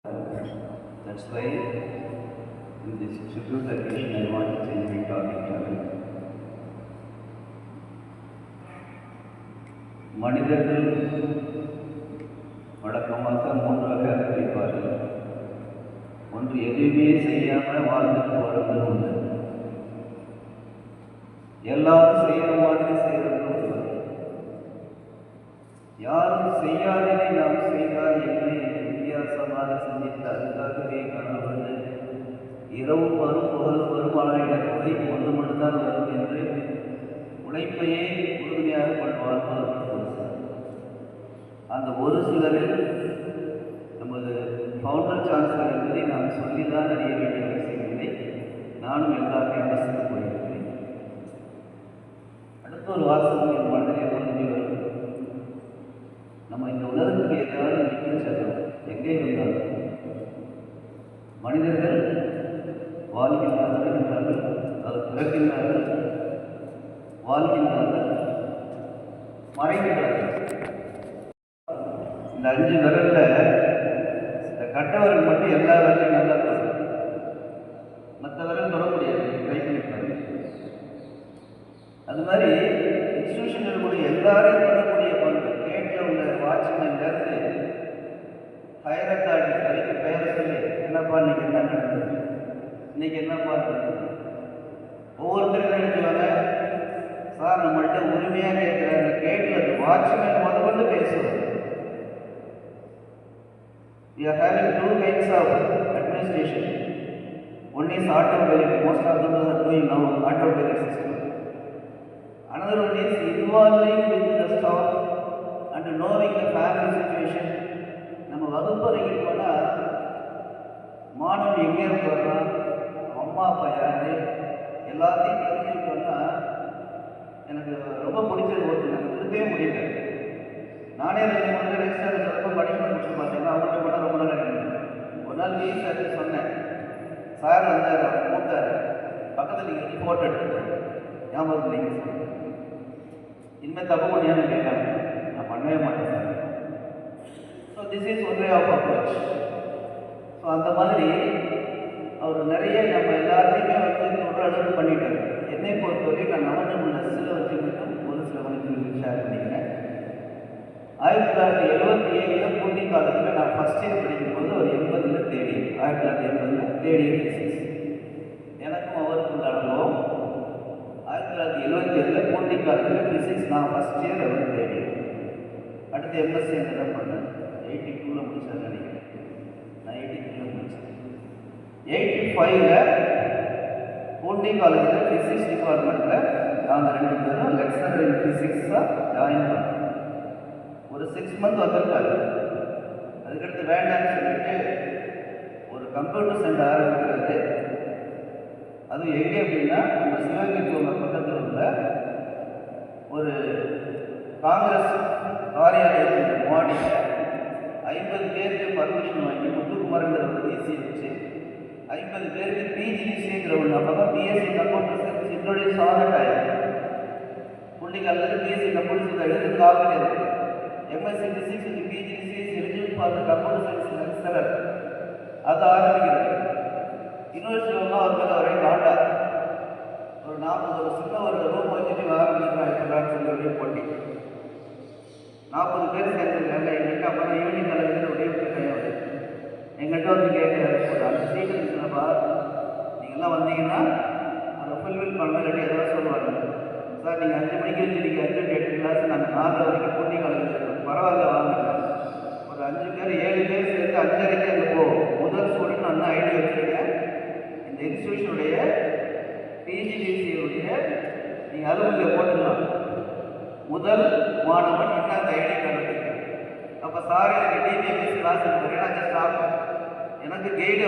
That's why in this tribute occasion I want to change my topic. மனிதர்கள் வழக்கமாக மூன்று வகை பிரிப்பார்கள். ஒன்று எதுவுமே செய்யாமல் வாழ்ந்துட்டு போகிறது ஒன்று, எல்லாரும் செய்கிற மாதிரி செய்கிறது ஒன்று, யாரும் செய்யாததை நாம் செய்தால் என்ன வித்தியாசமாக சிந்தித்து அதுக்காகவே கனவு இரவு வரும் புகழ் வருமானம் இழப்பதை ஒன்று மட்டும்தான் வரும் என்று உழைப்பையே உறுதியாக கொள்வார்கள். அந்த ஒரு சிலரில் நமது ஃபவுண்டர் சான்சலர் என்பதை நாம் சொல்லிதான் அறிய வேண்டிய அவசியமில்லை. நானும் எல்லாமே அவசியம் போயிருக்கிறேன். அடுத்த ஒரு வாசகம் என் மனதில் எப்பொழுதுமே வரும். நம்ம இந்த உலகத்துக்கு ஏதாவது விட்டு செல்லும் எங்கே இருந்தாலும் மனிதர்கள் வாழ்கின்றார்கள் என்றார்கள், அது பிறக்கின்றார்கள், வாழ்கின்றார்கள், மறைகின்றார்கள். இந்த 5 விரல்ல இந்த கட்டவர்கள் மட்டும் எல்லா விரலையும் நல்லா தொடரும், மற்ற விரல் தொட முடியாது, ட்ரை பண்ணிப்பாரு. அது மாதிரி இன்ஸ்டியூஷனில் கூட எல்லாரையும் தொடரக்கூடிய பண்பு, கேட்டில் உள்ள வாட்ச்மேன்லேருந்து ஹையர் அத்தாரிட்டி வரைக்கும் பெயரை சொல்லி என்னப்பா இன்னைக்கு என்ன நடந்தது, இன்னைக்கு என்னப்பா நடந்தது. ஒவ்வொருத்தரும் நினைச்சுவாங்க, சார் நம்மள்கிட்ட உரிமையாக கேட்குறாங்க, கேட்டில் வாட்ச்மேன் முதல்ல பேசுவார். We are having 2 kinds of administration. One is auto-pilot. Most of them are doing now auto-pilot system. Another one is involving with the staff and knowing the family situation. நம்ம வகுப்பறைக்கு போனால் மாணவன் எங்கே இருக்கிறா, அம்மா அப்பா யாரு, எல்லாத்தையும் தெரிஞ்சுக்கிட்டோன்னா எனக்கு ரொம்ப பிடிச்சது ஒன்று, எனக்கு திருப்பவே முடியல. நானே 2-3 ரெஜிஸ்டர் சிறப்பாக படிக்கணும் முடிச்சு பார்த்தீங்கன்னா அவங்கள்ட்ட போனால் ரொம்ப நாள் எடுக்கணும். ஒரு நாள் வீ சார் சொன்னேன், சார் வந்தார், அவர் கூப்பிட்டார், பக்கத்தில் நீங்கள் ஃபோட்டோ எடுத்துட்டு ஞாபகம் நீங்கள் சார் இனிமேல் தப்பு பண்ணியான்னு கேட்டாங்க. நான் பண்ணவே மாட்டேன் sir. So this is one way of approach. So அந்த மாதிரி அவர் நிறைய நம்ம எல்லாத்தையுமே ஒரு அளவு பண்ணிட்டார். என்னை பொறுத்தவரைக்கும் நான் நவனமுள்ள சில வச்சு மட்டும் ஒரு சில வகுப்பு ஷேர் பண்ணிக்கிறேன். 1977 பூண்டி காலத்தில் நான் ஃபஸ்ட் இயர் படிக்கும்போது ஒரு 80 தேடி 1980 தேடி ஃபிசிக்ஸ் எனக்கும் அவருக்குள்ள அனுபவம். 1977 பூண்டி காலத்தில் ஃபிசிக்ஸ் நான் ஃபஸ்ட் இயர் அவர் தேடி. அடுத்து எம்எஸ்சி என்ன பண்ணேன், 82 முடிச்சேன்னு நினைக்கிறேன். நான் 82 முடித்தேன். 85 பூண்டி காலேஜில் ஃபிசிக்ஸ் டிபார்ட்மெண்ட்டில் நாங்கள் 2 பேரும் லெக்சரர் இன் ஃபிசிக்ஸாக ஜாயின் பண்ணோம். ஒரு 6 மந்த் வந்திருக்காரு. அதுக்கடுத்து வேண்டாம்னு சொல்லிட்டு ஒரு கம்ப்யூட்டர் சென்டர் ஆரம்பிக்கிறது. அதுவும் எங்கே அப்படின்னா நம்ம சிவகங்கை பூங்கா பக்கத்தில் உள்ள ஒரு காங்கிரஸ் காரியாலயத்தின் மாடியில் 50 பேருக்கு பர்மிஷன் வாங்கி முத்துக்குமார்ங்கிற ஒரு டிசி வச்சு 50 பேருக்கு பிஜிசிங்கிற ஒன்று, அப்போ தான் பிஎஸ்சி கம்ப்யூட்டர் சயின்ஸ் இன்ட்ரோடியூஸ் ஆகட் ஆகிடும். புள்ளிக்காலத்தில் பிஎஸ்சி கம்ப்யூட்டர் சயின்ஸ் எடுத்து ஆகவே இருக்குது. MSc physics with PGC is eligible for the computer science lecturer. அது ஆரம்பிக்கிறது. யூனிவர்சிட்டியில் அவர் மேலே ஒரே காண்டா, ஒரு 40 வருஷத்தில் ஒரு ரூம் வச்சுட்டு ஆரம்பிக்கிறான்னு சொல்லி போட்டி 40 பேர் சேர்ந்துருக்காங்க. எங்கிட்ட அப்போ தான் ஈவினிங் காலேஜில் ஒரே கிடையாது. எங்கிட்ட வந்து கேட்குறாரு, ஒரு அந்த சீட் இருந்துச்சுனாப்பா நீங்கள்லாம் வந்தீங்கன்னா அதை ஃபுல்ஃபில் பண்ண இல்லாட்டி எதாவது சொல்லுவாங்க. சார் நீங்கள் 5 மணிக்கு வச்சுருக்கீங்க, 5 to 8 கிளாஸ், நாங்கள் 4 வரைக்கும் பூண்டி காலேஜில் இருக்கோம், பரவாயில்ல வாங்க. ஒரு 5 பேர் 7 பேர் சேர்ந்து 5:30 அங்கே போவோம். முதல் ஸ்டூடெண்ட் நான் தான் ஐடி வச்சுருக்கேன். இந்த இன்ஸ்டியூஷனுடைய பிஜிடிசியுடைய நீங்கள் அலுவலில் போட்டுடலாம், முதல் மாணவன் என்ன அந்த ஐடி கார்டு. அப்போ சார் எனக்கு டிபிஎம்எஸ் கிளாஸ் இருக்கிறேன், நாங்கள் ஸ்டாஃப் எனக்கு கைடு